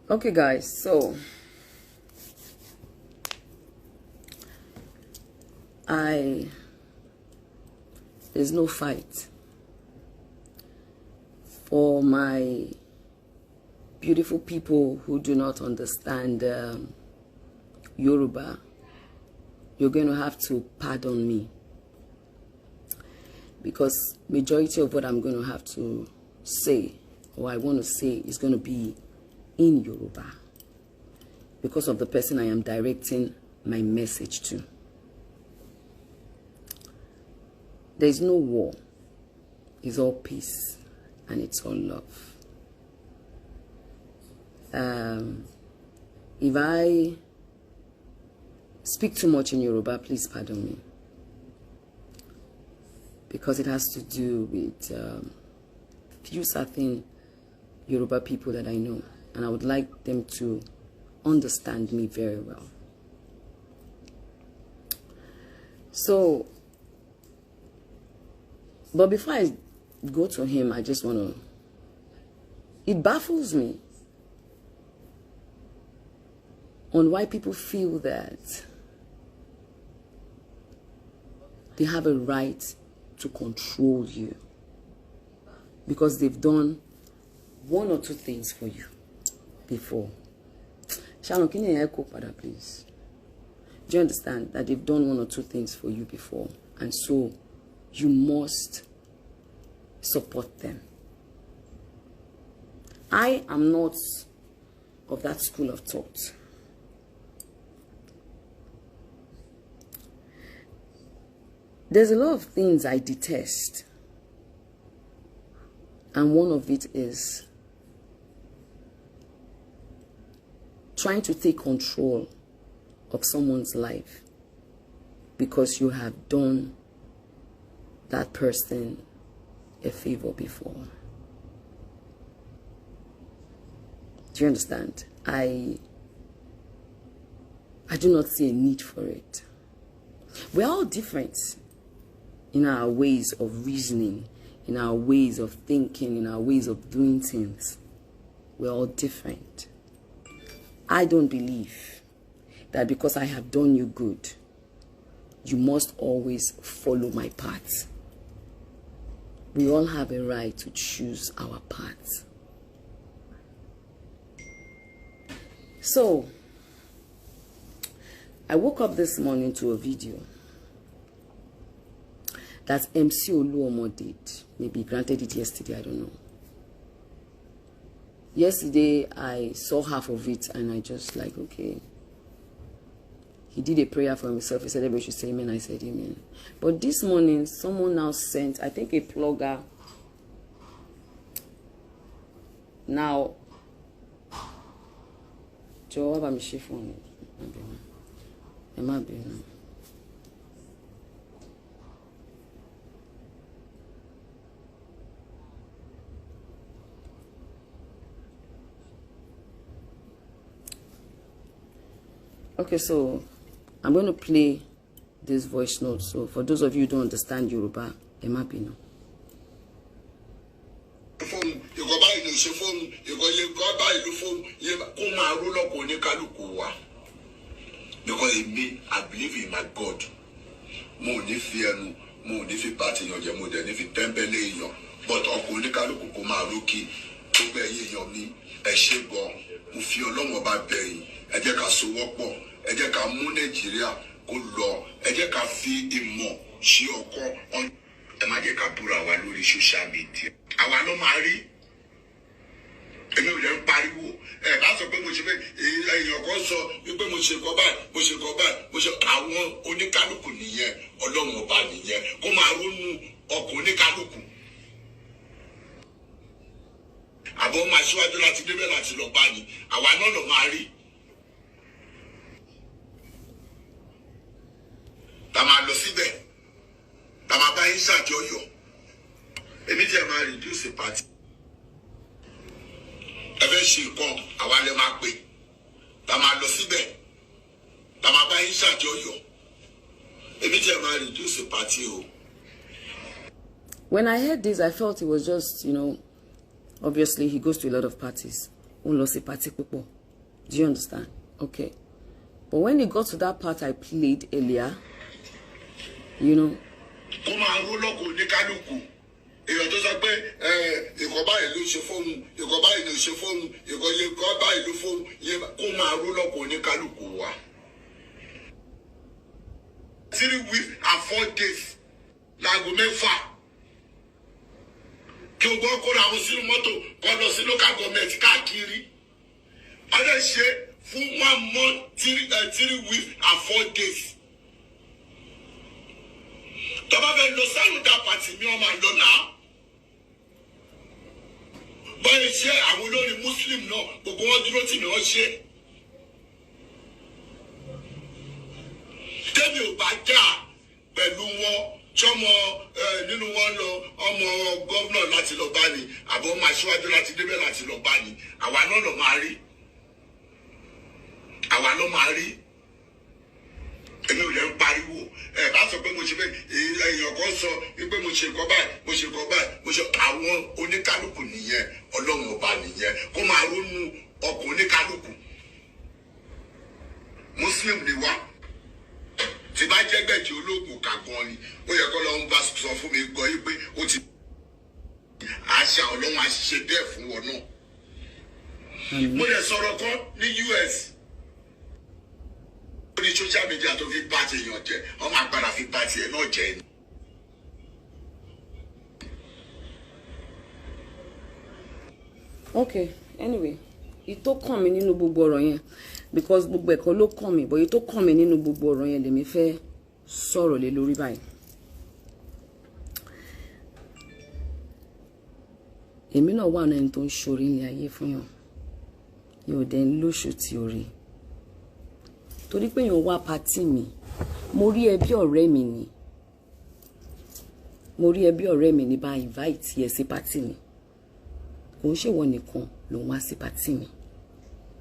Okay, guys, so there's no fight for my beautiful people who do not understand Yoruba. You're going to have to pardon me, because majority of what I'm going to have to say, or I want to say, is going to be in Yoruba, because of the person I am directing my message to. There's no war. It's all peace and it's all love. If I speak too much in Yoruba, please pardon me, because it has to do with few certain Yoruba people that I know, and I would like them to understand me very well. So, but before I go to him, I just want to, it baffles me on why people feel that they have a right to control you because they've done one or two things for you before. Shalom, can you echo, Father, please? Do you understand that they've done one or two things for you before, and so you must support them? I am not of that school of thought. There's a lot of things I detest, and one of it is trying to take control of someone's life because you have done that person a favor before. Do you understand? I do not see a need for it. We're all different in our ways of reasoning, in our ways of thinking, in our ways of doing things. We're all different. I don't believe that because I have done you good, you must always follow my path. We all have a right to choose our path. So, I woke up this morning to a video that MC Oluomo did. Maybe he granted it yesterday, I don't know. Yesterday, I saw half of it and I just like, okay. He did a prayer for himself. He said everybody should say amen. I said amen. But this morning, someone now sent, I think a blogger. Now, Joe, I'm chiffon. Okay, so I'm going to play this voice note. So for those of you who don't understand Yoruba, Emabino. Because me, I believe in my God. Mo ni fear no, mo ni fi party yon je, mo de ni fi tempele yon. But ọkùnrin kálukú kó máa rókì, tó bẹ yé yon ni, ẹ ṣé gan. Mo fi Ọlọ́run bá bẹ̀ yín. Ẹ jẹ́ ká sowọ́pọ̀, ẹ jẹ́ ká mú Nàìjíríà kó lọ, ẹ jẹ́ ká fi ìmọ̀ ṣe ọkọ. Ẹ má jẹ́ ká búra wa lórí social media. Àwa ló máa rí. Èmi ò lè ń pariwo. Ẹ bá sọ pé mo ṣe fẹ́ èèyàn kan sọ wípé mo ṣe kọ báyìí, mo ṣe kọ báyìí, mo ṣe àwọn oníkálukú nìyẹn, Ọlọ́run ọba nìyẹn. Kó máa ronú ọkàn oníkálukú. Àbọ̀ máa ṣíwájú láti débẹ̀ láti lọ bá ní. Àwa náà lọ máa rí. Ta máa lọ síbẹ̀. Ta máa bá yín ṣàjọyọ̀. Èmi tí ẹ máa reduce party. Ẹ fẹ́ ṣe nǹkan, àwa lè máa pè. Ta máa lọ síbẹ̀. Ta máa bá yín ṣàjọyọ̀. Èmi tí ẹ máa reduce party o. When I heard this, I felt it was just, you know, obviously he goes to a lot of parties. Ó lọ sí party púpọ̀. Do you understand? Okay. But when it got to that part I played earlier, you know. Kó máa ró lọ́kọ̀ oníkálukú. Èèyàn tó sọ pé ìkọ̀ báyìí ló ṣe fóun, ìkọ̀ báyìí ló ṣe fóun, ìkọ̀ báyìí ló fóun, kó máa ró lọ́kọ̀ oníkálukú wa. 3 weeks and 4 days láago mẹ́fà. Kí o gbọ́ kó làwọn sínú mọ́tò kọ́ lọ sí local government káàkiri. Ọdẹ ṣe fún 1 month 3 weeks and 4 days. Tọ́ba fẹ́ lọ sáré dá pàtì mi ọmọ àlọ́ náà. Báyìí ṣe àwọn olórin Muslim náà gbogbo wọn dúró tì mí wọ́n ṣe. Tẹ́mi ò bá jà pẹ̀lú wọn tọ́mọ nínú wọn lọ ọmọ gómìnà láti lọ bá ní àbọ̀ ọmọ aṣíwájú láti débẹ̀ láti lọ bá ní àwa náà lọ máa rí. Àwa ló máa rí. Èmi ò lè ń pariwo bá sọ pé mo ṣe fẹ́ èèyàn kan sọ pé mo ṣe nǹkan báyìí mo ṣe nǹkan báyìí mo ṣe àwọn oníkálukú nìyẹn Ọlọ́run ọba nìyẹn kó máa ronú ọkàn oníkálukú. Muslim ni wá tí bá jẹ́ gbẹ̀jì ológun kàgan ni ó yẹ kó lọ́n bá sọ fún mi gbọ́ yí pé ó ti àṣà Ọlọ́run àṣìṣe bẹ́ẹ̀ fún wọn náà. Mo lè sọ̀rọ̀ kan ní US. Ní social media tó fi bá ti èèyàn jẹ wọn máa padà fi bá tiẹ̀ náà jẹ ni. Okay, anyway, ìtó kàn mí nínú gbogbo ọ̀rọ̀ yẹn because gbogbo ẹ̀kọ́ ló kàn mí but ìtó kàn mí nínú gbogbo ọ̀rọ̀ yẹn lèmi fẹ́ sọ̀rọ̀ lé lórí báyìí. Èmi náà wà náà ẹni tó ń ṣorí ní ayé fún yàn yóò dẹ̀ ń lóṣù tí ó rí torí pé èèyàn wá pàtì mi mo rí ẹbí ọ̀rẹ́ mi ni bá invite yẹ sí pàtì mi kò ń ṣèwọ nìkan ló ń wá sí pàtì mi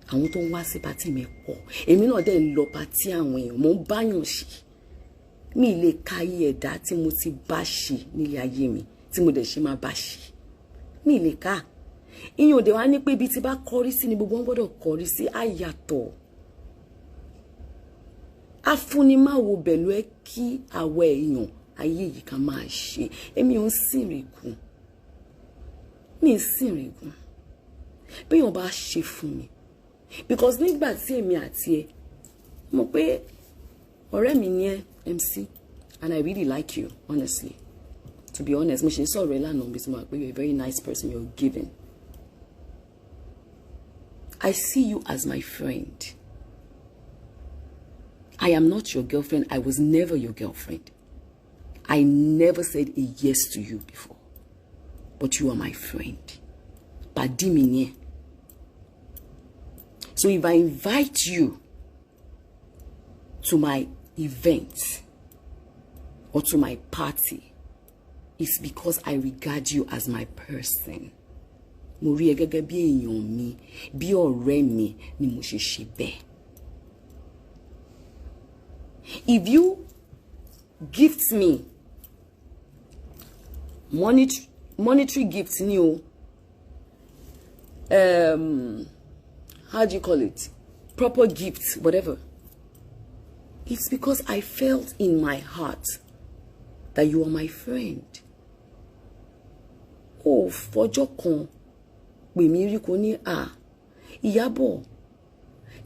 àwọn tó ń wá sí pàtì mi pọ̀ èmi náà dẹ̀ ń lọ pàtì àwọn èèyàn mo ń báyàn ṣe mi lè ka iye ẹ̀dá tí mo ti bá ṣe nílé ayé mi tí mo dẹ̀ ṣe máa bá ṣe mi lè ka ìyẹn òde wa ní pé ibi tí bá kọrí sí ni gbogbo wọn gbọ́dọ̀ kọrí sí àyàtọ̀ afúnimáwo bẹ̀lú ẹ kí àwọ̀ èèyàn ayé yìí ká máa ṣe èmi ò ń sìnrìgùn mi ń sìnrìgùn béèyàn bá ṣe fún mi because nígbà tí èmi àti ẹ mọ̀ pé ọ̀rẹ́ mi ni ẹ MC and I really like you honestly to be honest mo ṣe ń sọ̀rọ̀ ẹ lánàá bí tí mo wà pé you're a very nice person, you're giving. I see you as my friend. I am not your girlfriend. I was never your girlfriend. I never said a yes to you before. But you are my friend. Pàdí mi ni ẹ́. So if I invite you to my event or to my party, it's because I regard you as my person. Mo rí ẹ gẹ́gẹ́ bí èèyàn mi, bí ọ̀rẹ́ mi ni mo ṣe ṣe bẹ́ẹ̀. If you gift me monetary gifts ni o, how do you call it? Proper gifts, whatever. It's because I felt in my heart that you are my friend. Oh, fọjọ́ kan pè mí rí kò ní Iyabo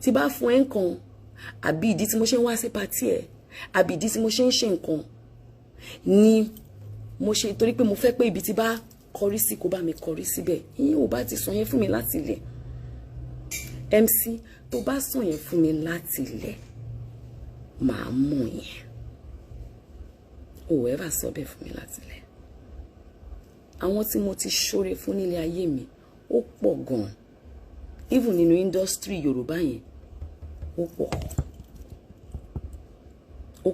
tí bá fún ẹ nǹkan àbí ìdí tí mo ṣe ń wá sí party ẹ àbí ìdí tí mo ṣe ń ṣe nǹkan ni mo ṣe torí pé mo fẹ́ pé ibi tí bá kọrí sí kó bá mi kọrí síbẹ̀ ìyẹn ò bá ti sọ yẹn fún mi láti ilẹ̀ MC tó bá sọ yẹn fún mi láti ilẹ̀ màá mọ̀ yẹn ò ever sọ bẹ́ẹ̀ fún mi láti ilẹ̀ àwọn tí mo ti ṣoore fún nílé ayé mi ó pọ̀ gan even nínú industry Yorùbá yẹn ó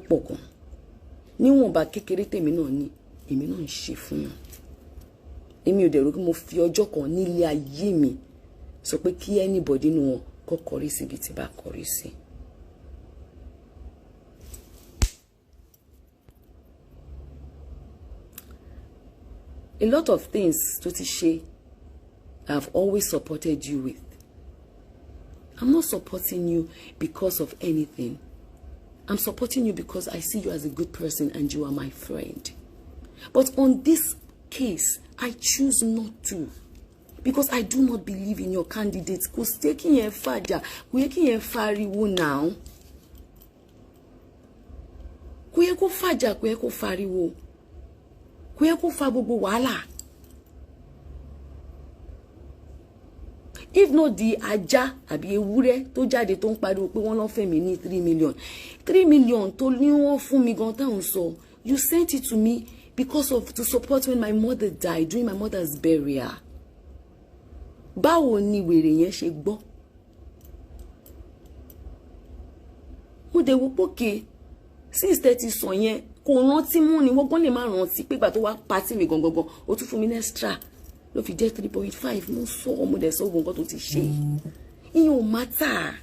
pọ̀ gan níwọ̀nba kékeré tèmi náà ní èmi náà ń ṣe fún yàn èmi ò dẹ̀rù kí mo fi ọjọ́ kan nílé ayé mi sọ pé kí anybody nínú wọn kó kọrí síbi tí bá kọrí sí. A lot of things tó ti ṣe I have always supported you with. I'm not supporting you because of anything. I'm supporting you because I see you as a good person and you are my friend. But on this case, I choose not to. Because I do not believe in your candidates. Because taking a father, taking a fariwo now. Kuyeko faja, kuyeko fariwo. Kuyeko fabobo wala. If not the aja àbí ewúrẹ́ tó jáde tó ń pariwo pé wọ́n lọ fẹ́ mi ní 3 million. 3 million tó ní wọ́n fún mi gan táwọn sọ. You sent it to me because of to support when my mother died during my mother's burial. Báwo ni wèrè yẹn ṣe gbọ́? Mo dé wo pókè since 30 sọ yẹn kò rántí mú ni wọ́n gan lè má rántí pé ìgbà tó wá party mi gangan ó tún fún mi extra. Ló fi jẹ́ 3.5 mo sọ ọmọ dẹ̀ sọ nǹkan tó ti ṣe. Ìyẹn ò matter.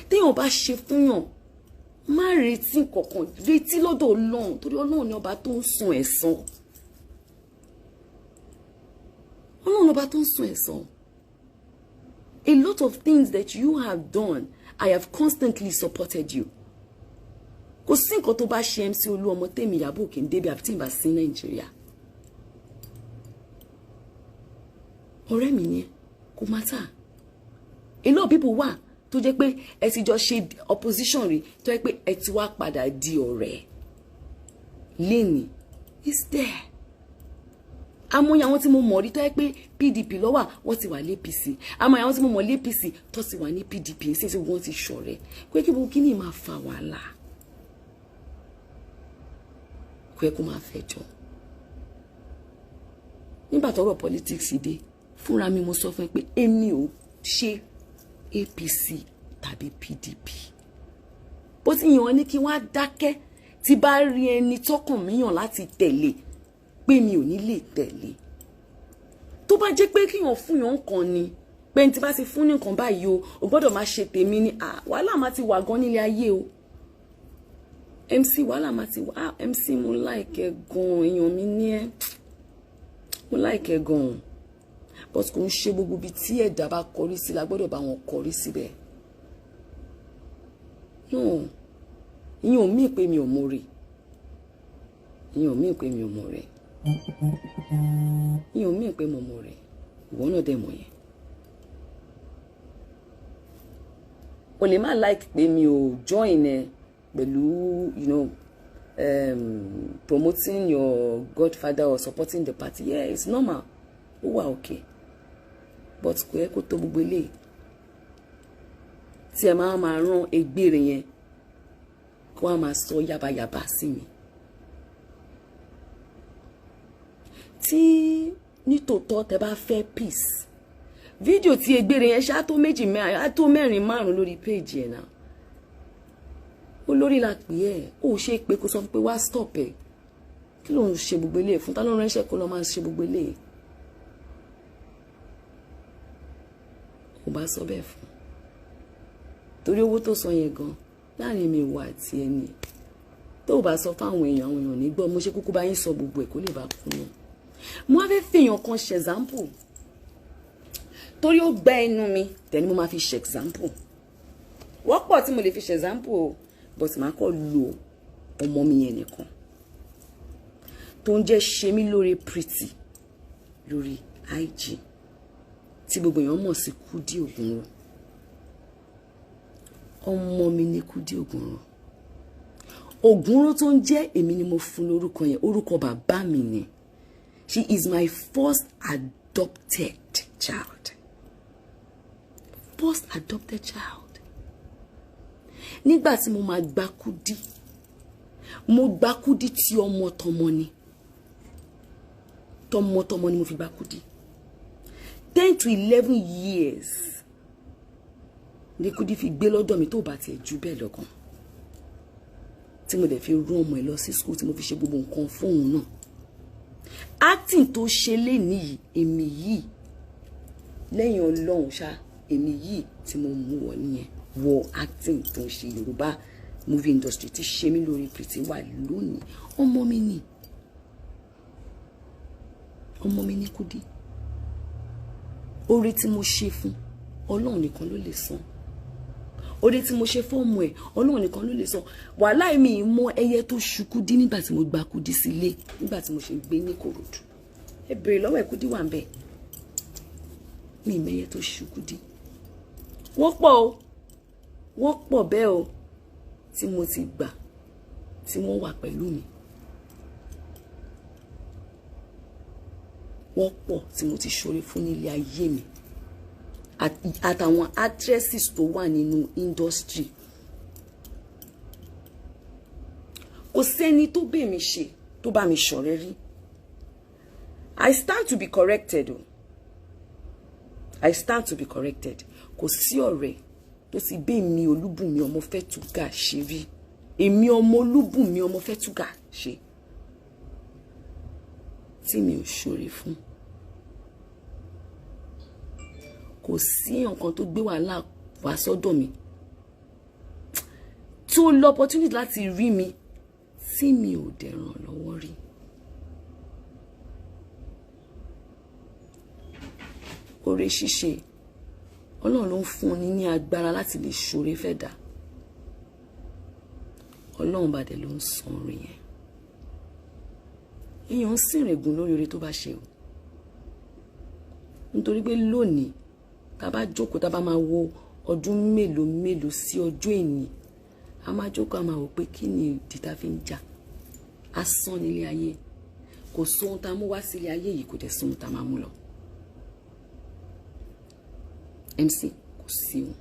Téèyàn bá ṣe fún yàn má retí kankan, retí lọ́dọ̀ Ọlọ́run torí Ọlọ́run ni ọba tó ń san ẹ̀san. Ọlọ́run ọba tó ń san ẹ̀san. A lot of things that you have done, I have constantly supported you. Kò sí nǹkan tó bá ṣe MC Oluomo tèmi Iyabo kì í débi àfi tí n bá sí Nàìjíríà. Ọ̀rẹ́ mi ni kò matter. A lot of people wà tó jẹ́ pé ẹ ti jọ ṣe opposition rí tó jẹ́ pé ẹ ti wá padà di ọ̀rẹ́. Lẹ́ni is there. Àmọ́ àwọn tí mo mọ̀ rí tó jẹ́ pé PDP ló wà wọ́n ti wà ní APC. Àmọ́ àwọn tí mo mọ̀ ní APC tó ti wà ní PDP ṣe tí wọ́n ti ṣọ̀rẹ́. Pé kí gbogbo kíní máa fa wàhálà. Kò yẹ kó máa fẹjọ́. Nígbà tọ́rọ̀ politics dé fúnra mi mo sọ fún pé èmi ò ṣe APC tàbí PDP. Bó ti yàn ní kí wọ́n á dákẹ́ tí bá rí ẹni tọ́kàn mi yàn láti tẹ̀lé pé mi ò ní lè tẹ̀lé. Tó bá jẹ́ pé kíyàn fún yàn kan ni pé tí bá ti fún ní nǹkan báyìí o gbọ́dọ̀ máa ṣe tèmi ni wàhálà máa ti wà gan nílé ayé o. MC wàhálà máa ti wà MC mo like gan èèyàn mi ní ẹ mo like gan but kò ń ṣe gbogbo bí tí ẹ̀dá bá kọrí sí la gbọ́dọ̀ bá wọn kọrí síbẹ̀. No, ìyẹn ò mí pé mi ò mọ̀ rẹ̀. Ìyẹn ò mí pé mi ò mọ̀ rẹ̀. Ìyẹn ò mí pé mo mọ̀ rẹ̀. Ìwọ náà dẹ̀ mọ̀ yẹn. O lè má like pé mi ò join ẹ pẹ̀lú promoting your godfather or supporting the party. Yeah, it's normal. Ó wà okay. But kò yẹ kó tó gbogbo eléyìí. Tí ẹ máa rán egbére yẹn kó wá máa sọ yàbàyàbà sí mi. Tí nítòótọ́ tẹ́ bá fẹ́ peace. Fídíò tí egbére yẹn ṣá tó méjì mẹ́rin á tó mẹ́rin márùn lórí page yẹn náà. Olórí la pè ẹ́ ó ṣe pé kó sọ pé wá stop ẹ̀. Kí ló ń ṣe gbogbo eléyìí fún? Ta ló ránṣẹ́ kó lọ máa ṣe gbogbo eléyìí? Kò bá sọ bẹ́ẹ̀ fún. Torí owó tó sọ yẹn gan láàrin mi wà àti ẹni. Tó bá sọ fáwọn èèyàn ní gbọ́ mo ṣe kúkú bá yín sọ gbogbo ẹ̀ kó lè bá kú náà. Mo wá fẹ́ fèèyàn kan ṣe example. Torí ó gbá ẹnu mi tẹ̀ni mo máa fi ṣe example. Wọ́pọ̀ tí mo lè fi ṣe example o but màá kọ́ lo ọmọ mi yẹn nìkan. Tó ń jẹ́ ṣe mí lórí pretty lórí IG tí gbogbo èèyàn mọ̀ sí Kudi Ògúnrò. Ọmọ mi ni Kudi Ògúnrò. Ògúnrò tó ń jẹ́ èmi ni mo fún lórúkọ yẹn, orúkọ bàbá mi ni. She is my first adopted child. First adopted child. Nígbà tí mo máa gba Kudi, mo gba Kudi tí ọmọ tọmọ ni. Tọmọ ni mo fi gba Kudi. 10 to 11 years ni Kudi fi gbé lọ́dọ̀ mi tó bá tiẹ̀ jù bẹ́ẹ̀ lọ́gán. Tí mo dẹ̀ fi rán ọmọ ẹ̀ lọ sí school tí mo fi ṣe gbogbo nǹkan fóun náà. Acting tó ṣe lénìí yìí èmi yìí lẹ́yìn Ọlọ́run ṣá èmi yìí tí mo mú wọ nìyẹn wọ acting tó ń ṣe Yorùbá movie industry tí ṣe mí lórí pretty wà lónìí. Ọmọ mi ni Kudi. Oore tí mo ṣe fún Ọlọ́run nìkan ló lè san. Ore tí mo ṣe fọ́ọ̀mù ẹ̀ Ọlọ́run nìkan ló lè san. Wàláì mi mọ ẹyẹ tó ṣukú dí nígbà tí mo gba Kudi sílé nígbà tí mo ṣe gbé ní Kòròdú. Ẹ bèrè lọ́wọ́ ẹ̀ Kudi wà ń bẹ̀. Mi mẹyẹ tó ṣukú dí. Wọ́n pọ̀ o. Wọ́n pọ̀ bẹ́ẹ̀ o tí mo ti gbà tí wọ́n wà pẹ̀lú mi. Wọ́n pọ̀ tí mo ti ṣoore fún nílé ayé mi. Àtàwọn actresses tó wà nínú industry. Kò sẹ́ni tó bẹ̀ mí ṣe tó bá mi ṣọ̀rẹ́ rí. I stand to be corrected o. I stand to be corrected. Kò sí ọ̀rẹ́ tó sì bẹ̀ mi Olúbùnmi ọmọ Fẹ́túgà ṣe rí. Èmi ọmọ Olúbùnmi ọmọ Fẹ́túgà ṣe. Tí mi ò ṣoore fún. Kò sí nǹkan tó gbé wàhálà wá sọ́dọ̀ mi. Tó lọ opportunity láti rí mi tí mi ò dẹ̀ ràn lọ́wọ́ rí. Oore ṣíṣe Ọlọ́run ló ń fún ni ní agbára láti lè ṣoore fẹ́ dà. Ọlọ́run bá dẹ̀ ló ń san oore yẹn. Èèyàn ń sìnrègùn lórí oore tó bá ṣe o. Nítorí pé lónìí tá bá jókòó tá bá máa wo ọdún mélòó sí ọjọ́ èní, a máa jókòó a máa wò pé kí ni ìdí tá fi ń jà. Asán nílé ayé. Kò sóhun tá mú wá sílé ayé yìí, kò dẹ̀ sóhun tá máa mú lọ. MC kò sí wọn.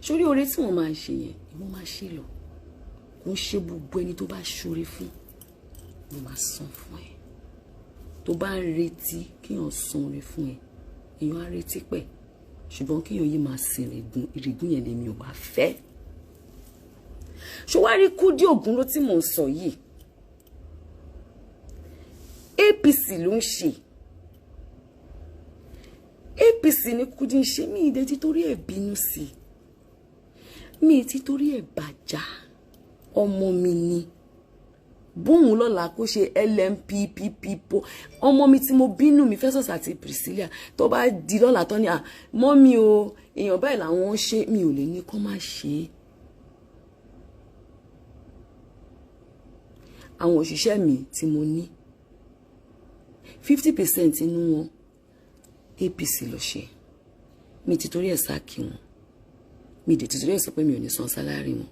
Sórí oore tí wọ́n máa ṣe yẹn, wọ́n máa ṣe lọ. Kò ń ṣe gbogbo ẹni tó bá ṣoore fún ló máa san fún ẹ. Tó bá ń retí kíyàn san oore fún ẹ, èèyàn á retí pẹ̀. Ṣùgbọ́n kíyàn yìí máa sin ìrìgún yẹn lèmi ò wá fẹ́. Ṣó wá rí Kudi Ògúnró tí mò ń sọ yìí. APC ló ń ṣe. APC ni Kudi ń ṣe. Mi ìdẹ títorí ẹ̀ bínú sí. Mi títorí ẹ̀ bàjá. Ọmọ mi ni. Bóhun lọ́la kó ṣe LMPPP. Ọmọ mi tí mo bínú mi Festus àti Priscilla. Tó bá di lọ́la tán ni mọ́mí o èèyàn báyìí làwọn ṣe. Mi ò lè ní kó má ṣe. Àwọn òṣìṣẹ́ mi tí mo ní 50% inú wọn APC ló ṣe. Mi títorí ẹ̀ sáàkì wọn. Mi dẹ̀ títorí ẹ̀ sọ pé mi ò ní san sálárì wọn.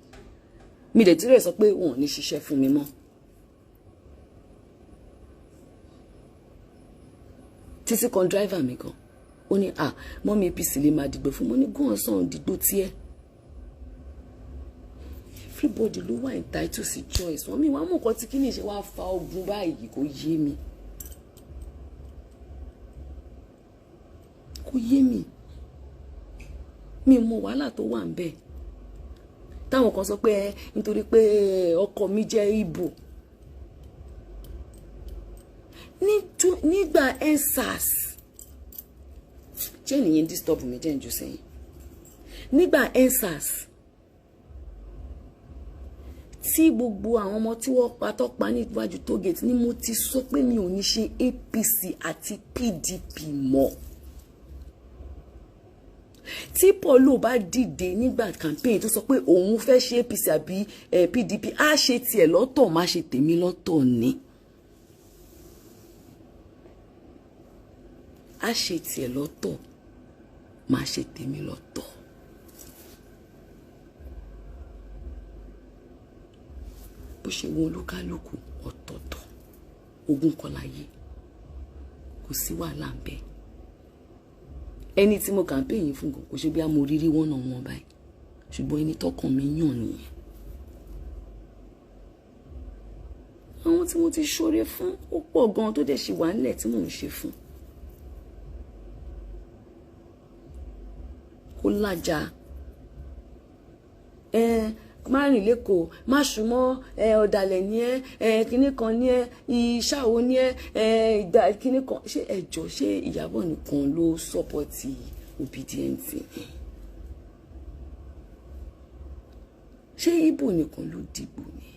Mi dẹ̀ títorí ẹ̀ sọ pé wọn ò ní ṣiṣẹ́ fún mi mọ́. Títí kan driver mi kan ó ní mọ́mí APC lè máa dìgbò fún. Mo ní gún ọ̀sán dìgbò tiẹ̀. Everybody ló wà entitled sí choice. Wọ́n mi wá mú nǹkan tí kí ni ṣe wá fa ogun báyìí kò yé mi. Kò yé mi. Mi mọ wàhálà tó wà ńbẹ̀. Táwọn kan sọ pé nítorí pé ọkọ mi jẹ́ Ìgbò. Nígbà EndSARS jẹ́ nìyẹn disturb mi jẹ́ ìjọ sẹ́yìn. Nígbà EndSARS tí gbogbo àwọn ọmọ tí wọ́n patọ́pa níwájú tógètì ni mo ti sọ pé mi ò ní ṣe APC àti PDP mọ́. Tí Paulo bá dìde nígbà campaign tó sọ pé òun fẹ́ ṣe APC àbí PDP, á ṣe tiẹ̀ lọ́tọ̀, má ṣe tèmi lọ́tọ̀ ni. Á ṣe tiẹ̀ lọ́tọ̀, má ṣe tèmi lọ́tọ̀. Bó ṣe wo olúkálùkù ọ̀tọ̀ọ̀tọ̀. Ogun kan láyé. Kò sí wàhálà ń bẹ. Ẹni tí mo campaign fún kò ṣe bí a mo rírí wọ́n náà wọ́n báyìí. Ṣùgbọ́n ẹni tọ́kàn mi yàn nìyẹn. Àwọn tí mo ti ṣoore fún ó pọ̀ gan tó dẹ̀ ṣì wà nílẹ̀ tí mò ń ṣe fún. Kó lájà. Má rìn lẹ́kọ̀ọ́, má súnmọ́ ọ̀dàlẹ̀ ní kíní kan ní ìṣàwó ní ìgbà kíní kan. Ṣé ẹjọ́ ṣé Iyabo nìkan ló sọ́pọ̀tì obedient? Ṣé Ìgbò nìkan ló dìbò ni?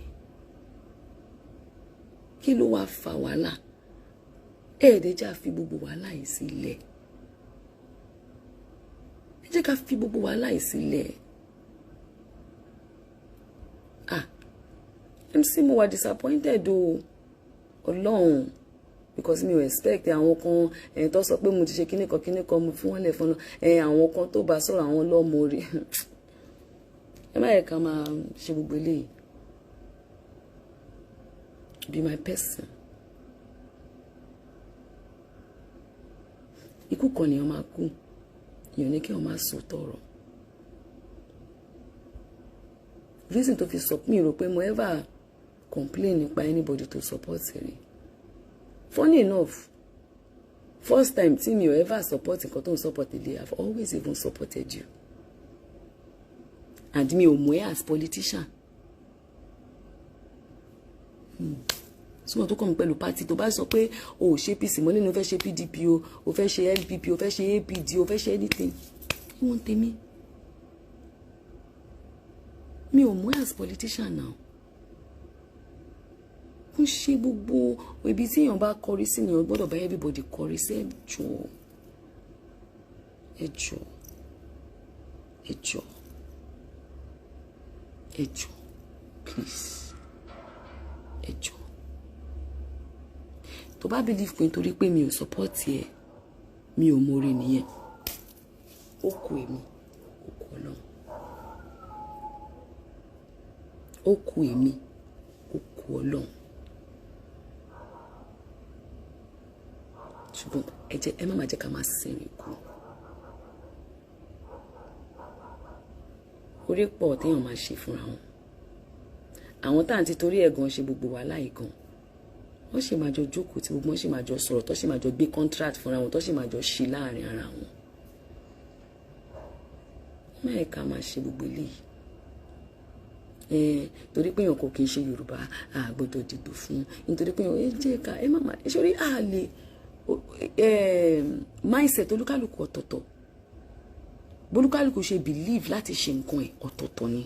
Kí ló wá fa wàhálà? Ẹ̀ẹ́dẹ́jà fi gbogbo wàhálà yìí sílẹ̀. ẹ jẹ́ ká fi gbogbo wàhálà yìí sílẹ̀. MC mo wà disappointed o Ọlọ́run, because mi ò expect àwọn kan tó sọ pé mo ti ṣe kíní kan mo fi wọ́n lẹ̀ fún àwọn kan tó bá sọ̀rọ̀ àwọn lọ́mọ orí ẹ má yẹ ká máa ṣe gbogbo eléyìí. Be my person. Ikú kan ni wọ́n máa kú, èèyàn ní kí wọ́n máa sọ tọrọ. Reason to fi sọ mi rò pé mo ever complain nípa anybody to support me. Funny enough, first time tí mi ò ever support nǹkan tó ń support ilé, I've always even supported you. And mi ò mọ̀ ẹ́ as politician. Súnmọ́ tó kọ́ mi pẹ̀lú party tó bá sọ pé o ò ṣe PC mọ́ nínú o fẹ́ ṣe PDP o fẹ́ ṣe LPP o fẹ́ ṣe APD o fẹ́ ṣe anything. Wọ́n tèmi. Mi ò mọ̀ ẹ́ as politician now. Kò ṣe gbogbo ibi tí èèyàn bá kọrí sí ni èèyàn gbọ́dọ̀ bá everybody kọrí sí. Ẹ jọ̀ọ́ please ẹ jọ̀ọ́. Tó bá believe pé nítorí pé mi ò support ẹ mi ò mọ̀re nìyẹn. Ó kù èmi, ó kù Ọlọ́run. Ó kù èmi, ó kù Ọlọ́run. Ṣùgbọ́n ẹ má jẹ́ ká máa sìnrìn kú. Orí pọ̀ téèyàn máa ṣe fúnra wọn. Àwọn tá à ń ti torí ẹ̀gàn ṣe gbogbo wàhálà yìí gan. Wọ́n sì máa jọ jókòó tí gbogbo wọn sì máa jọ sọ̀rọ̀ tó sì máa jọ gbé contract fúnra wọn tó sì máa jọ ṣe láàrin ara wọn. Má yẹ ká máa ṣe gbogbo eléyìí. Torí pé èèyàn kò kì í ṣe Yorùbá a gbọ́dọ̀ dìbò fún, nítorí pé èèyàn jẹ́ ká má máa ṣorí àlè mindset olúkálùkù ọ̀tọ̀ọ̀tọ̀. Bolúkálùkù ṣe believe láti ṣe nǹkan ẹ̀ ọ̀tọ̀ọ̀tọ̀ ni.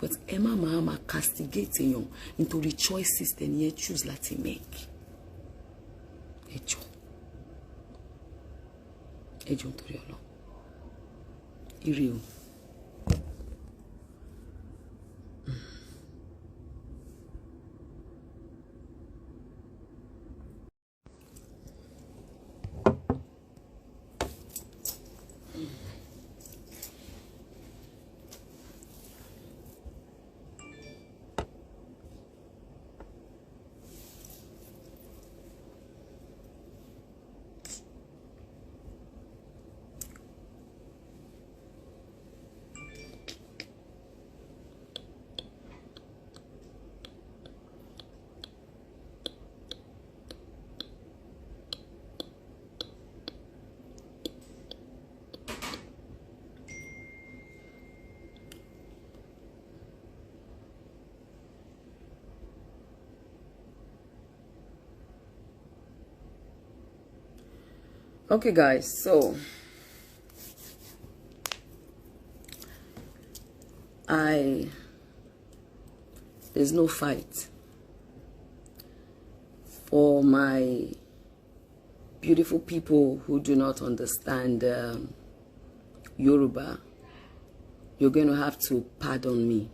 But ẹ má máa castigate èèyàn nítorí choices tẹ́ni ẹ choose láti make. Ẹ jọ̀ọ́ nítorí Ọlọ́run. Ire o. Okay, guys, so there's no fight for my beautiful people who do not understand Yoruba. You're going to have to pardon me,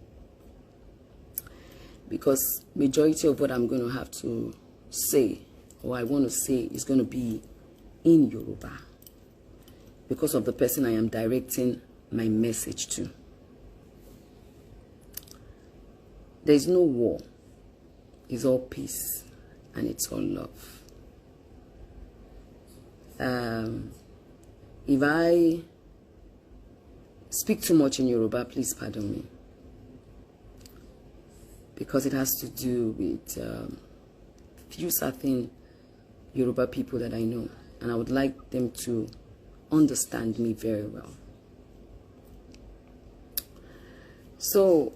because majority of what I'm going to have to say, or I want to say, is going to be in Yoruba because of the person I am directing my message to. There is no war. It's all peace and it's all love. If I speak too much in Yoruba, please pardon me, because it has to do with few certain Yoruba people that I know, and I would like them to understand me very well. So,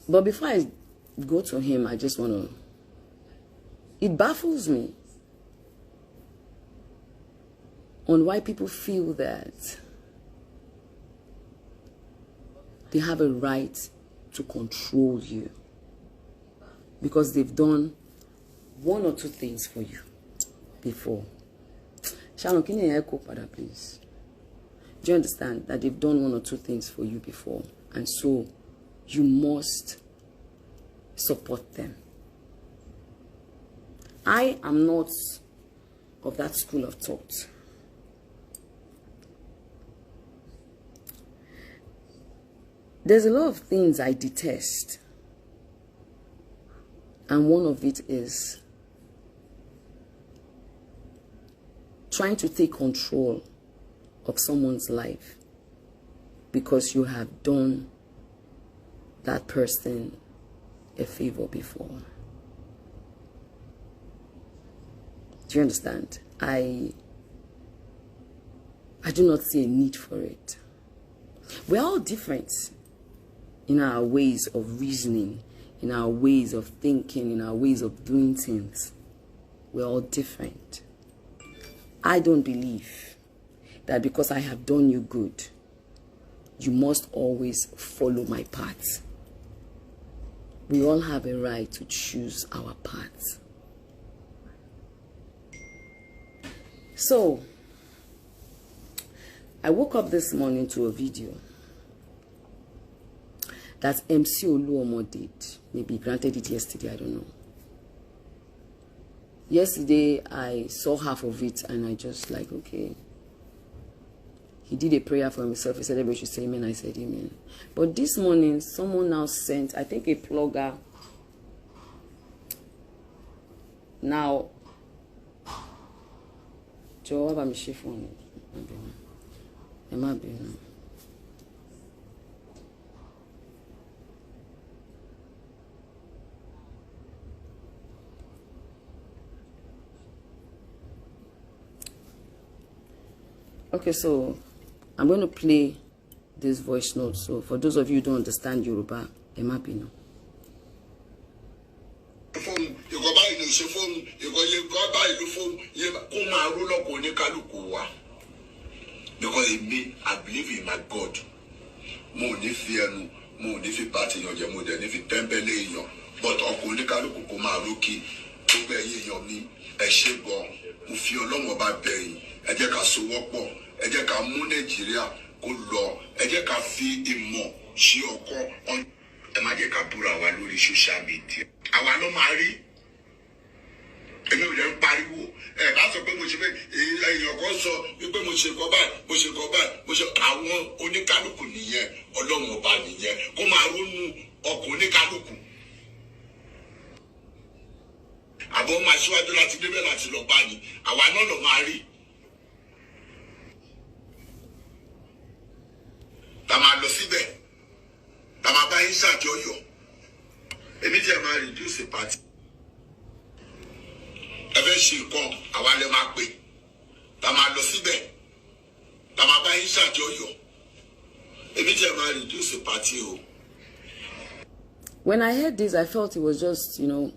but before I go to him, I just want to, it baffles me on why people feel that they have a right to control you because they've done one or two things for you before. Shalom, can you echo, Father, please? Do you understand that they've done one or two things for you before? And so you must support them. I am not of that school of thought. There's a lot of things I detest. And one of it is trying to take control of someone's life because you have done that person a favor before. Do you understand? I do not see a need for it. We're all different in our ways of reasoning, in our ways of thinking, in our ways of doing things. We're all different. I don't believe that because I have done you good, you must always follow my path. We all have a right to choose our path. So, I woke up this morning to a video that MC Oluomo did. Maybe he granted it yesterday, I don't know. Yesterday, I saw half of it and I just like, okay. He did a prayer for himself. He said everybody should say amen. I said amen. But this morning, someone now sent, I think a blogger. Now, Joe, I'm phone. Okay, so I'm going to play this voice note. So for those of you who don't understand Yoruba, Emabino. Because in me, I believe in my God. Mo ni fear no, mo ni fi party yon je mo de ni fi tempele yon. But ọkùnrin kaluku ko ma roki, tó be yin yon mi, ẹ ṣé gan. Mo fi Ọlọ́run Ọba bẹ̀ yín. Ẹ jẹ́ ká sowọ́pọ̀, ẹ jẹ́ ká mú Nàìjíríà kó lọ, ẹ jẹ́ ká fi ìmọ̀ ṣe ọkọ. Ẹ má jẹ́ ká búra wa lórí social media. Àwa ló máa rí. Èmi ò lè ń pariwo. Ẹ bá sọ pé mo ṣe èèyàn kan sọ wípé mo ṣe kọ báyìí, mo ṣe kọ báyìí, mo ṣe àwọn oníkálùkù nìyẹn, Ọlọ́run Ọba nìyẹn. Kó máa ronú ọkàn oníkálùkù. Àbọ̀ máa ṣíwájú láti débẹ̀ láti lọ bá ní. Àwa náà lọ máa rí. Ta máa lọ síbẹ̀. Ta máa bá yín ṣàjọyọ̀. Èmi tí ẹ máa reduce party. Ẹ fẹ́ ṣe nǹkan, àwa lè máa pè. Ta máa lọ síbẹ̀. Ta máa bá yín ṣàjọyọ̀. Èmi tí ẹ máa reduce party o. When I heard this, I felt it was just, you know,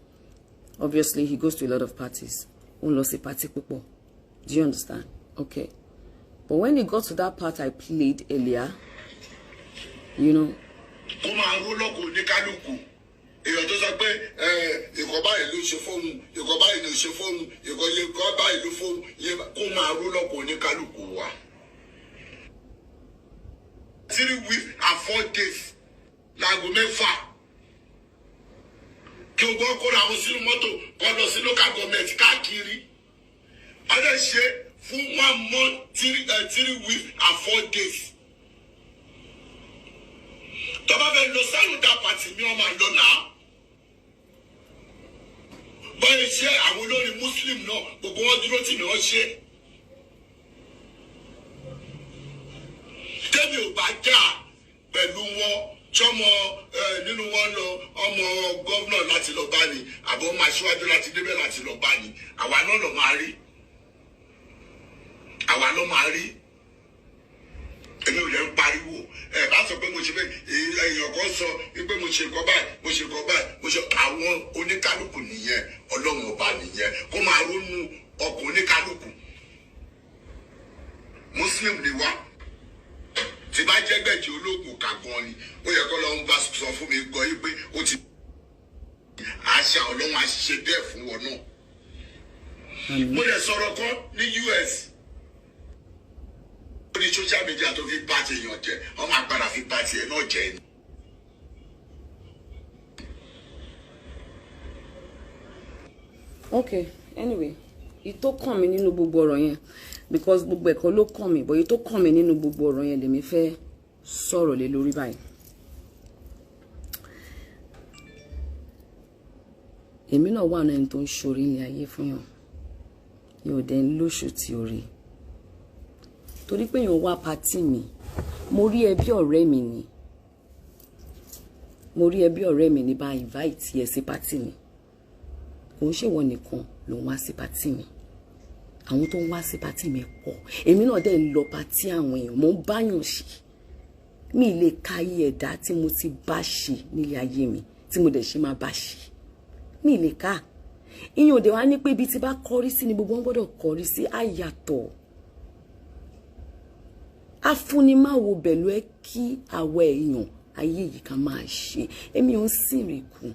obviously he goes to a lot of parties. Party people. Do you understand? Okay. But when he got to that part I played earlier, you know, èèyàn tó sọ pé ìkọ̀ báyìí ló ṣe fóun, ìkọ̀ báyìí ló ṣe fóun, ìkọ̀ báyìí ló fóun, kó máa ró lọ́kọ̀ oníkálukú wa. 3 weeks and 4 days láago mẹ́fà kí o gbọ́ kó ra àwọn sínú mọ́tò kọ́ lọ sí local government káàkiri. Ọdẹ ṣe fún 1 month 3 weeks and 4 days. Tọ́ba fẹ́ lọ sálùdà pàtì mi ọmọ àlọ́ náà. Báyìí ṣe àwọn olórin Muslim náà gbogbo wọn dúró tì mí wọ́n ṣe. Tẹ́mi ò bá jà pẹ̀lú wọn tọ́mọ nínú wọn lọ ọmọ gọ́vnà láti lọ bá ní àbọ̀ ọmọ aṣíwájú láti débẹ̀ láti lọ bá ní. Àwa náà lọ máa rí. Àwa ló máa rí. Èmi ò lè ń pariwo. Ẹ bá sọ pé mo ṣe èèyàn kan sọ wípé mo ṣe kọ báyìí, mo ṣe kọ báyìí, mo ṣe àwọn oníkálùkù nìyẹn, Ọlọ́run Ọba nìyẹn. Kó máa ronú ọkàn oníkálùkù. Muslim ni wá. Tí bá jẹ́ gbẹ̀jì ológun kàgan ni, ó yẹ kó lọ ń bá sọ fún mi gbọ́ yí pé ó ti àṣà Ọlọ́run àṣìṣe bẹ́ẹ̀ fún wọn náà. Mo lè sọ̀rọ̀ kan ní US ní social media tó fi bá ti èèyàn jẹ ọmọ agbára fi bá ti ẹ náà jẹ ni. Okay, anyway, ìtó kàn mí nínú gbogbo ọ̀rọ̀ yẹn because gbogbo ẹ̀kọ́ ló kàn mí, but ìtó kàn mí nínú gbogbo ọ̀rọ̀ yẹn lèmi fẹ́ sọ̀rọ̀ lé lórí báyìí. Èmi náà wà náà ẹni tó ń ṣorí ní ayé fún yàn, yóò dẹ̀ ń lóṣù tí ó rí. Torí pé yàn wá pàtí mi, mo rí ẹ bí ọ̀rẹ́ mi ni. Mo rí ẹ bí ọ̀rẹ́ mi ní bá invite ẹ sí pàtí mi. Kò ń ṣèwọ nìkan ló ń wá sí pàtí mi. Àwọn tó ń wá sí pàtí mi pọ̀. Èmi náà dẹ̀ ń lọ pàtí àwọn èèyàn, mo ń báyàn ṣe. Mi lè ka iye ẹ̀dá tí mo ti bá ṣe nílé ayé mi, tí mo dẹ̀ ṣe máa bá ṣe. Mi lè ká. Ìyẹn òde wá ní pé ibi tí bá kọrí sí ni gbogbo wọn gbọ́dọ̀ kọrí sí àyàtọ̀. Afúnimáwo bẹ̀lú ẹ kí àwọ̀ èèyàn ayé yìí kan máa ṣe. Èmi ò ń sìnrìnkùn.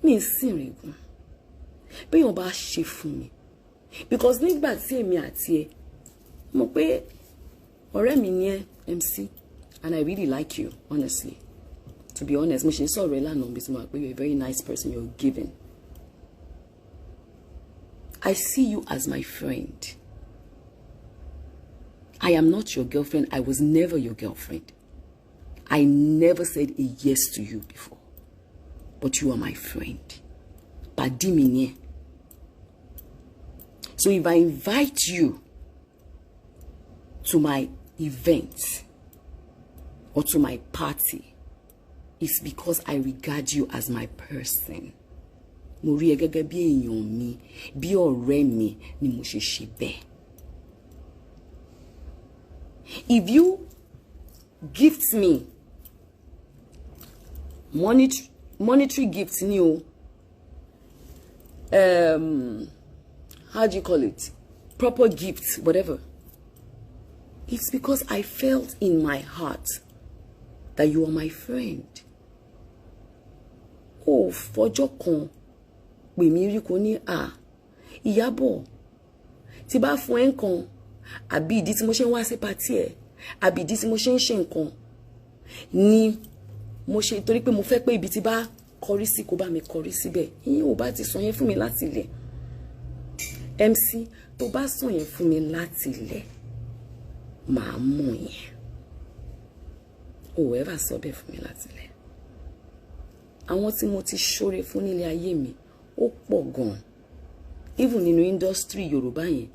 Mi ń sìnrìnkùn. Bí èèyàn bá ṣe fún mi. Because nígbà tí èmi àti ẹ mọ̀ pé ọ̀rẹ́ mi ni ẹ MC and I really like you honestly. To be honest, mo ṣe sọ̀rọ̀ ẹ lánàá bí mo pé you're a very nice person, you're giving. I see you as my friend. I am not your girlfriend. I was never your girlfriend. I never said a yes to you before. But you are my friend. Pàdí mi ni ẹ. So if I invite you to my event or to my party, it's because I regard you as my person. Mo rí ẹ gẹ́gẹ́ bí èèyàn mi, bí ọ̀rẹ́ mi ni mo ṣe ṣe bẹ́ẹ̀. If you gift me monetary gifts ni o, how do you call it? Proper gifts, whatever. It's because I felt in my heart that you are my friend. Oh, fọjọ́ kan pè mí rí kò ní Iyabo tí bá fún ẹ nǹkan àbí ìdí tí mo ṣe ń wá sí party ẹ àbí ìdí tí mo ṣe ń ṣe nǹkan ni mo ṣe torí pé mo fẹ́ pé ibi tí bá kọrí sí kó bá mi kọrí síbẹ̀. Ìyẹn ò bá ti sọ yẹn fún mi láti ilẹ̀. MC tó bá sọ yẹn fún mi láti ilẹ̀ màá mọ̀ yẹn. Ò ever sọ bẹ́ẹ̀ fún mi láti ilẹ̀. Àwọn tí mo ti ṣoore fún nílé ayé mi ó pọ̀ gan. Even nínú industry Yorùbá yẹn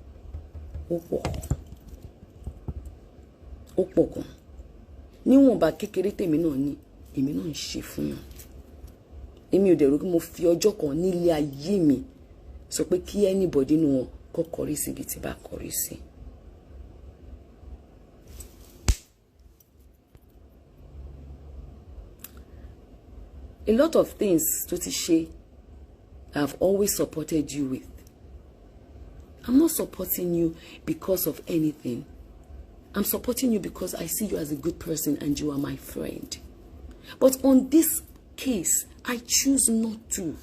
ó pọ̀. Ó pọ̀ gan. Níwọ̀nba kékeré tèmi náà ní èmi náà ń ṣe fún yàn. Èmi ò dẹ̀ rò pé mo fi ọjọ́ kan nílé ayé mi sọ pé kí anybody nínú wọn kó kọrí sí ibi tí bá kọrí sí. A lot of things tó ti ṣe I've always supported you with. I'm not supporting you because of anything. I'm supporting you because I see you as a good person and you are my friend. But on this case, I choose not to.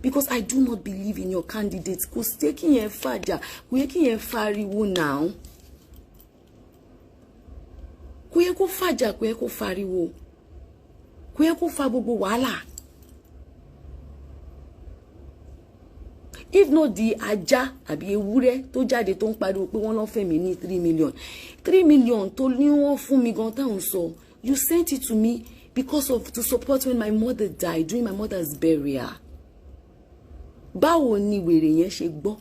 Because I do not believe in your candidates. Because taking your father, we taking your fariwo now. Kuye ko faja, kuye ko fariwo. Kuye ko fa gbogbo wàhálà. If not the ajá àbí ewúrẹ́ tó jáde tó ń pariwo pé wọ́n lọ fẹ́ mi ní 3 million. 3 million tó ní wọ́n fún mi gan táwọn sọ. You sent it to me because of to support when my mother died during my mother's burial. Báwo ni wèrè yẹn ṣe gbọ́?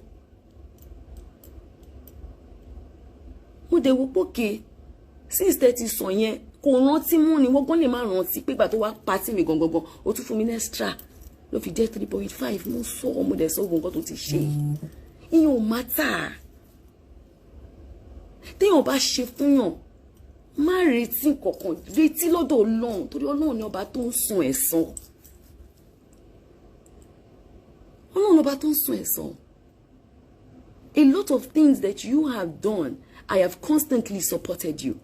Mo dẹ̀ wò pókè since 30 sọ yẹn kò rántí mú ni wọ́n gan lè má rántí pé ìgbà tó wá party mi gangan ó tún fún mi extra ló fi jẹ́ 3.5 mo sọ mo dẹ̀ sọ nǹkan tó ti ṣe. Ìyẹn ò matter. Téèyàn bá ṣe fún yàn má retí kankan, retí lọ́dọ̀ Ọlọ́run torí Ọlọ́run ni ọba tó ń san ẹ̀san. Ọlọ́run ni ọba tó ń san ẹ̀san. A lot of things that you have done, I have constantly supported you.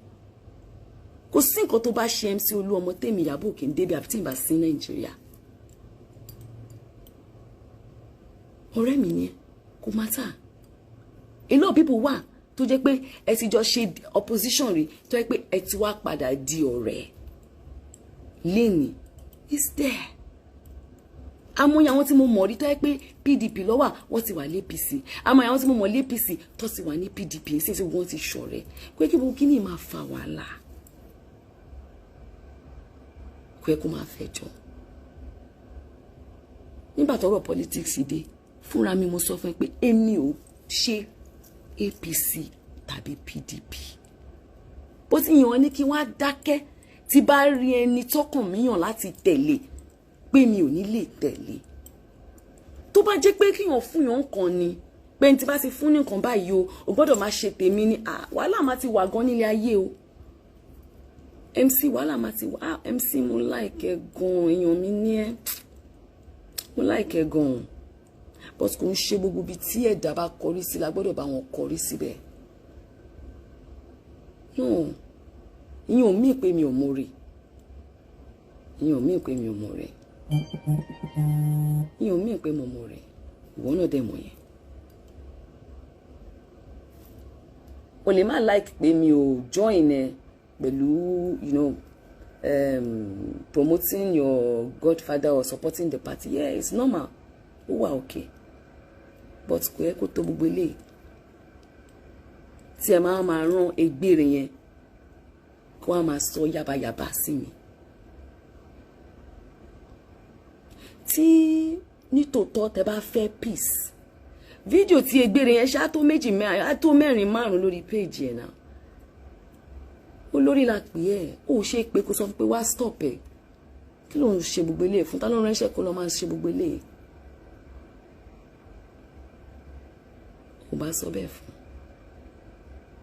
Kò sí nǹkan tó bá ṣe MC Oluomo tèmi Iyabo kì í débi àbí tí n bá sí Nàìjíríà. Ọ̀rẹ́ mi ni kò matter. A lot of people wà tó jẹ́ pé ẹ ti jọ ṣe opposition rí tó jẹ́ pé ẹ ti wá padà di ọ̀rẹ́ lẹ́ni is there. Àmọ́ àwọn tí mo mọ̀ rí tó jẹ́ pé PDP ló wà wọ́n ti wà l'APC. Àmọ́ àwọn tí mo mọ̀ l'APC tó ti wà ní PDP ṣe wọ́n ti ṣọ̀rẹ́ pé kí gbogbo kíní máa fa wàhálà kò yẹ kó máa fẹjọ́. Nígbà tọ́rọ̀ politics dé fúnra mi mo sọ fún ẹ pé èmi ò ṣe APC tàbí PDP. Bó ti yàn ní kí wọ́n á dákẹ́ tí bá rí ẹni tọ́kàn mi yàn láti tẹ̀lé pé mi ò ní lè tẹ̀lé. Tó bá jẹ́ pé kíyàn fún yàn kan ni pé ní tí bá ti fún ní nǹkan báyìí o gbọ́dọ̀ máa ṣe tèmi ni wàhálà máa ti wà gan nílé ayé o. MC wàhálà máa ti wà MC mo like gan èèyàn mi ní ẹ mo like gan but kò ń ṣe gbogbo bí tí ẹ̀dá bá kọrí sí la gbọ́dọ̀ bá wọn kọrí síbẹ̀. No ìyẹn ò mí pé mi ò mọ̀re ìyẹn ò mí pé mi ò mọ̀re ìyẹn ò mí pé mo mọ̀re ìwọ náà dẹ̀ mọ̀ yẹn. O lè má like pé mi ò join ẹ pẹ̀lú promoting your godfather or supporting the party. Yeah, it's normal. Ó wà okay. But kò yẹ kó tó gbogbo eléyìí tí ẹ máa rán egbére yẹn kó wá máa sọ yàbàyàbà sí mi. Tí nítòótọ́ tẹ bá fẹ́ peace, fídíò tí egbére yẹn ṣá tó mẹ́rin márùn lórí page yẹn náà. Olórí la pè ẹ́ ó ṣe pé kó sọ pé wá stop ẹ̀ kí ló ń ṣe gbogbo eléyìí fún ta ló ránṣẹ́ kó lọ máa ṣe gbogbo eléyìí. Kò bá sọ bẹ́ẹ̀ fún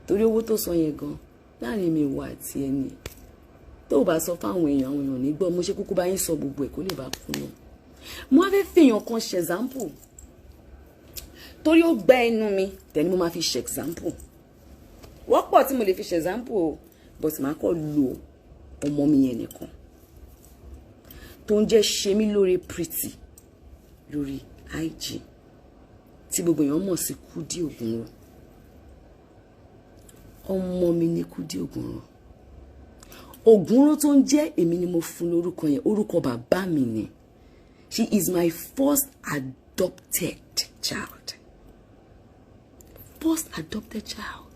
torí owó tó sọ yẹn gan láàrin mi wà àti ẹni tó bá sọ fáwọn èèyàn ní gbọ́ mo ṣe kúkú bá yín sọ gbogbo ẹ̀ kó lè bá kú náà. Mo á fẹ́ fèèyàn kan ṣe example torí ó gbá ẹnu mi tẹ̀ ni mo máa fi ṣe example wọ́pọ̀ tí mo lè fi ṣe example o but màá kọ́ lo ọmọ mi yẹn nìkan tó ń jẹ́ ṣe mí lórí pretty lórí IG tí gbogbo èèyàn mọ̀ sí Kúdí Ògúnrò. Ọmọ mi ní Kúdí Ògúnrò. Ògúnrò tó ń jẹ́ èmi ni mo fún lórúkọ yẹn orúkọ bàbá mi ni. She is my first adopted child. First adopted child.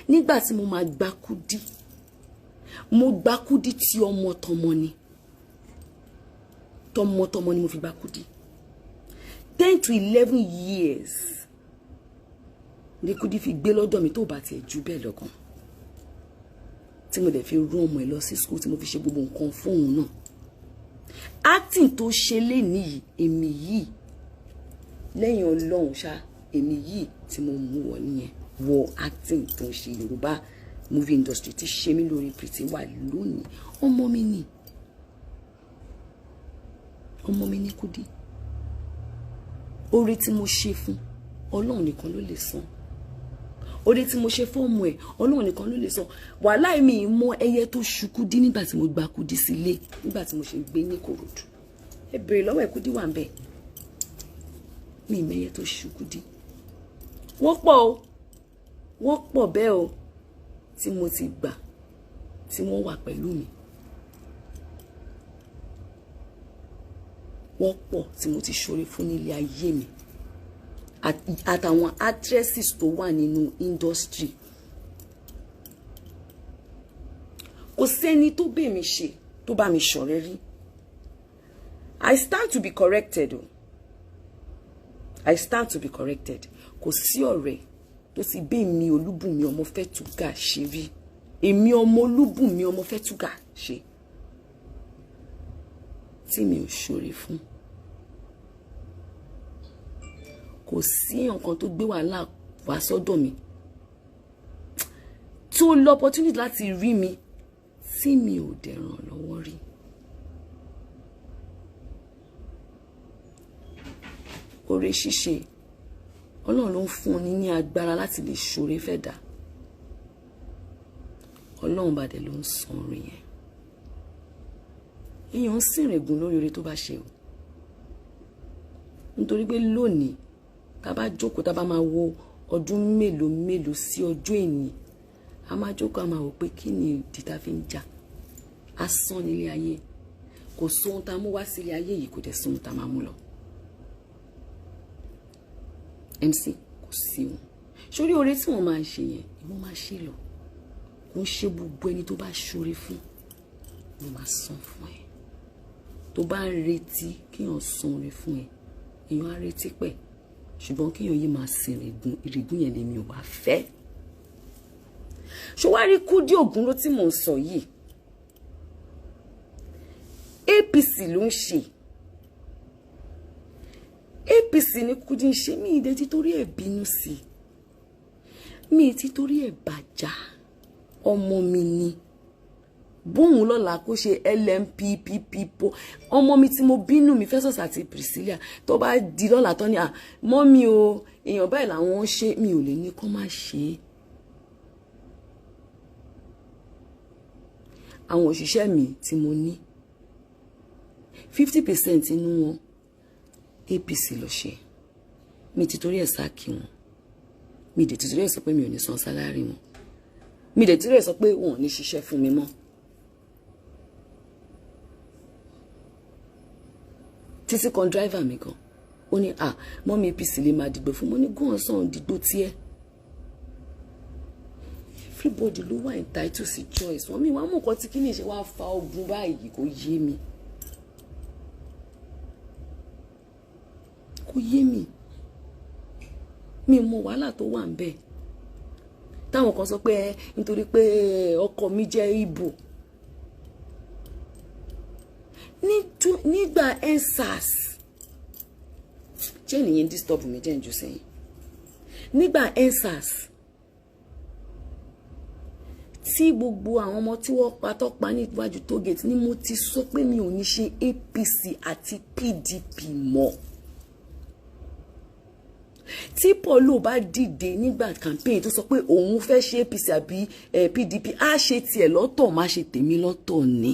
Nígbà tí mo máa gba Kúdí, mo gba Kúdí tí ọmọ-tọmọ ni. Tọmọ-tọmọ ni mo fi gba Kúdí. 10 to 11 years ní Kúdí fi gbé lọ́dọ̀ mi tó bá tiẹ̀ jù bẹ́ẹ̀ lọ́kàn. Tí mo dẹ̀ fi rán ọmọ ẹ̀ lọ sí school tí mo fi ṣe gbogbo nǹkan fún òun náà. Acting tó ṣe lénìí èmi yìí lẹ́yìn Ọlọ́run ṣá èmi yìí tí mo mú wọ nìyẹn wọ acting tó ń ṣe Yorùbá movie industry tí ṣe mí lórí pretty wà lónìí. Ọmọ mi ni Kúdí. Oore tí mo ṣe fún Ọlọ́run nìkan ló lè san. Oore tí mo ṣe fún ọmọ ẹ̀ Ọlọ́run nìkan ló lè san. Wàhálà mi mọ ẹyẹ tó ṣu Kúdí nígbà tí mo gba Kúdí sílé nígbà tí mo ṣe gbé ní Kòròdú. Ẹ bèrè lọ́wọ́ ẹ̀ Kúdí wà ńbẹ̀. Mi mẹ́yẹ tó ṣu Kúdí. Wọ́n pọ̀ bẹ́ẹ̀ o tí mo ti gbà tí wọ́n wà pẹ̀lú mi. Wọ́n pọ̀ tí mo ti ṣoore fún nílé ayé mi. Àtàwọn actresses tó wà nínú industry. Kò sẹ́ni tó bẹ̀ mí ṣe tó bá mi ṣọ̀rẹ́ rí. I stand to be corrected o. I stand to be corrected. Kò sí ọ̀rẹ́ tó ti bẹ̀ mi Olúbùnmi ọmọ Fẹ́túgà ṣe rí. Èmi ọmọ Olúbùnmi ọmọ Fẹ́túgà ṣe tí mi ò ṣoore fún. Kò sí nǹkan tó gbé wàhálà wá sọ́dọ̀ mi tó lọ opportunity láti rí mi tí mi ò dẹ̀ ràn lọ́wọ́ rí. Oore ṣíṣe Ọlọ́run ló ń fún ni ní agbára láti lè ṣoore fẹ́ dà. Ọlọ́run bá dẹ̀ ló ń san oore yẹn. Èèyàn ń sìnrìngùn lórí oore tó bá ṣe o. Nítorí pé lónìí tá bá jókòó tá bá máa wo ọdún mélòó sí ọjọ́ èní a máa jókòó a máa wò pé kí ni ìdí tá fi ń jà asán nílé ayé kò sóhun tá mú wá sílé ayé yìí kò dẹ̀ sóhun tá máa mú lọ MC kò sí wọn sórí oore tí wọ́n máa ń ṣe yẹn ìwọ́n máa ṣe lọ kò ń ṣe gbogbo ẹni tó bá ṣoore fún ló máa san fún ẹ tó bá ń retí kíyàn san oore fún ẹ èèyàn á retí pẹ́ ṣùgbọ́n kíyàn yìí máa sin ìrìgún yẹn lèmi ò wá fẹ́ ṣòwárí Kúdí Ògúnró tí mò ń sọ yìí APC ló ń ṣe APC ní Kúdí ń ṣe mí ìdẹ títorí ẹ̀ bínú sí mi títorí ẹ̀ bàjá ọmọ mi ni bóun lọ́la kó ṣe LMPPP ọmọ mi tí mo bínú mi Festus àti Priscilla tó bá di lọ́la tán ni mọ́ mi o èèyàn báyìí làwọn ṣe mi ò lè ní kó má ṣe àwọn òṣìṣẹ́ mi tí mo ní 50% inú wọn APC ló ṣe mi ti torí ẹ̀ sáàkì wọn mi dẹ̀ ti torí ẹ̀ sọ pé mi ò ní san sálárì wọn mi dẹ̀ ti torí ẹ̀ sọ pé wọn ò ní ṣiṣẹ́ fún mi mọ́ títí kan driver mi kan ó ní mọ́mí APC lè máa dìgbò fún mo ní gún ọ̀sán dìgbò tiẹ̀ everybody ló wà entitled sí choice wọ́n mi wá mú nǹkan tí kí ni ṣe wá fa ogun báyìí kò yé mi mi mọ wàhálà tó wà ń bẹ̀ táwọn kan sọ pé nítorí pé ọkọ mi jẹ́ Ìgbò nígbà EndSARS jẹ́ nìyẹn disturb mi jẹ́ ìjọ sẹ́yìn nígbà EndSARS tí gbogbo àwọn ọmọ tí wọ́n patọ́pa níwájú tógètì ni mo ti sọ pé mi ò ní ṣe APC àti PDP mọ́ tí Paulo bá dìde nígbà campaign tó sọ pé òun fẹ́ ṣe APC àbí PDP á ṣe tiẹ̀ lọ́tọ̀ má ṣe tèmi lọ́tọ̀ ni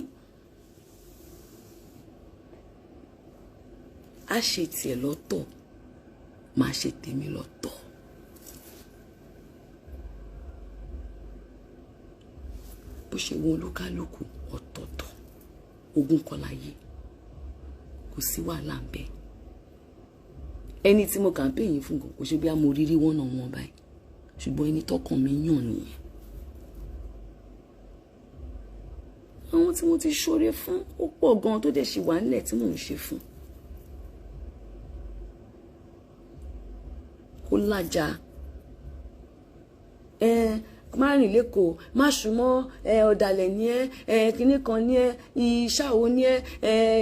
á ṣe tiẹ̀ lọ́tọ̀ má ṣe tèmi lọ́tọ̀ bó ṣe wo olúkálùkù ọ̀tọ̀ọ̀tọ̀ ogun kan láyé kò sí wàhálà ń bẹ ẹni tí mo campaign yìí fún kò ṣe bí mo rírí wọ́n náà wọ́n báyìí ṣùgbọ́n ẹni tọ́kàn mi yàn nìyẹn àwọn tí mo ti ṣoore fún ó pọ̀ gan tó dẹ̀ ṣì wà nílẹ̀ tí mò ń ṣe fún kó lájà má rìn lẹ́kọ̀ọ́ má súnmọ́ ọ̀dàlẹ̀ ní kíní kan ní ìṣàwó ní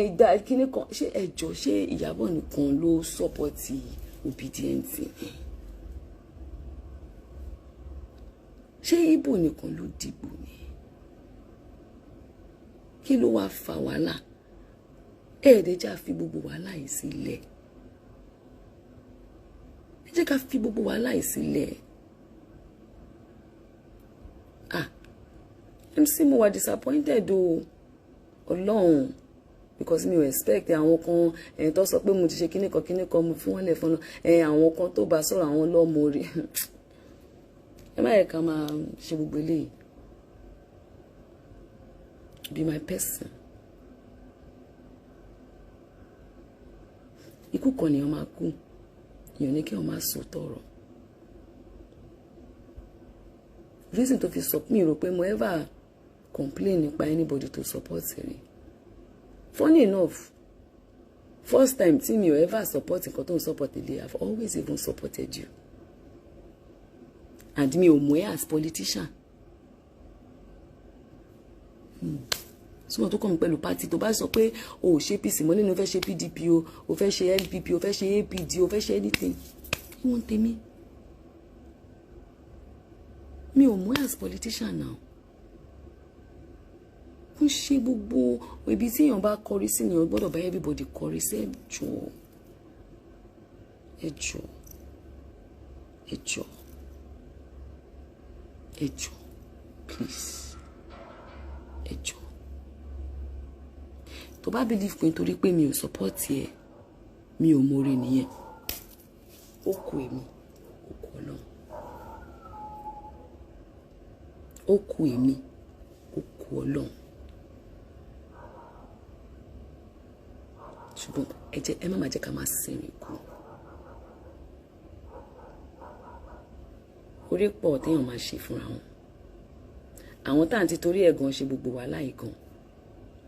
ìdá kíní kan ṣé ẹjọ́ ṣé Ìyábọ̀ nìkan ló sọ́pọ̀tì obedient ṣé Ìgbò nìkan ló dìbò ni kí ló wá fa wàhálà ẹ̀ẹ́dẹ́jà fi gbogbo wàhálà yìí sílẹ̀ ẹ jẹ́ ká fi gbogbo wàhálà yìí sílẹ̀. MC mo wà disappointed o Ọlọ́run because mi ò expect àwọn kan tó sọ pé mo ti ṣe kíní kan mo fún wọn lẹ̀ fún àwọn kan tó bá sọ̀rọ̀ àwọn lọ́mọ rí ẹ má yẹ ká máa ṣe gbogbo eléyìí be my person ikú kan ni wọ́n máa kú èèyàn ní kí wọ́n máa sọ tọ̀rọ̀ reason to fi sọ mi rò pé mo ever complain nípa anybody to support me. Funny enough, first time tí mi ò ever support nǹkan tó ń support ilé, I've always even supported you. And mi ò mọ̀ ẹ́ as politician. Sọ́wọ́n tó kọ́ mi pẹ̀lú party tó bá sọ pé o ò ṣe APC mọ́ nínú o fẹ́ ṣe PDP o fẹ́ ṣe LPP o fẹ́ ṣe APD o fẹ́ ṣe anything. Kí wọ́n tèmi? Mi ò mọ̀ ẹ́ as politician now. Kò ṣe gbogbo ibi tí èèyàn bá kọrí sí èèyàn gbọ́dọ̀ bá everybody kọrí sí ẹjọ́ please ẹjọ́ tó bá believe pé nítorí pé mi ò support ẹ mi ò mọ̀re nìyẹn ó kù èmi ó kù Ọlọ́run ó kù èmi, ó kù Ọlọ́run. Ṣùgbọ́n ẹ má jẹ́ ká máa sìnrìn kù. Orí pọ̀ téèyàn máa ṣe fúnra wọn. Àwọn tá à ń ti torí ẹ̀gàn ṣe gbogbo wàhálà ìgàn,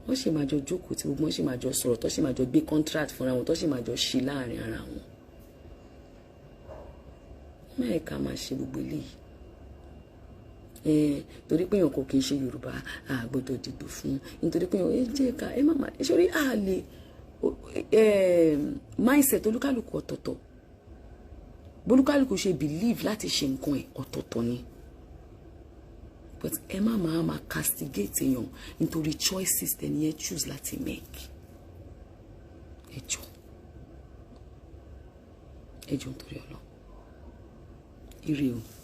wọ́n sì máa jọ jókòó tí gbogbo wọn sì máa jọ sọ̀rọ̀, tó sì máa jọ gbé contract fúnra wọn, tó sì máa jọ ṣe láàrin ara wọn. Mẹ́ẹ̀ká máa ṣe gbogbo eléyìí. Torí pé èèyàn kò kì í ṣe Yorùbá, a gbọ́dọ̀ dìbò fún. Nítorí pé èèyàn jẹ́ ká ẹ má máa ṣorí àlè mindset olúkálùkù ọ̀tọ̀ọ̀tọ̀. Bolúkálùkù ṣe believe láti ṣe nǹkan ẹ̀ ọ̀tọ̀ọ̀tọ̀ ni. But ẹ má máa castigate èèyàn nítorí choices tẹ́ni ẹ choose láti make. Ẹ jọ̀ọ́ nítorí Ọlọ́run. Ire o.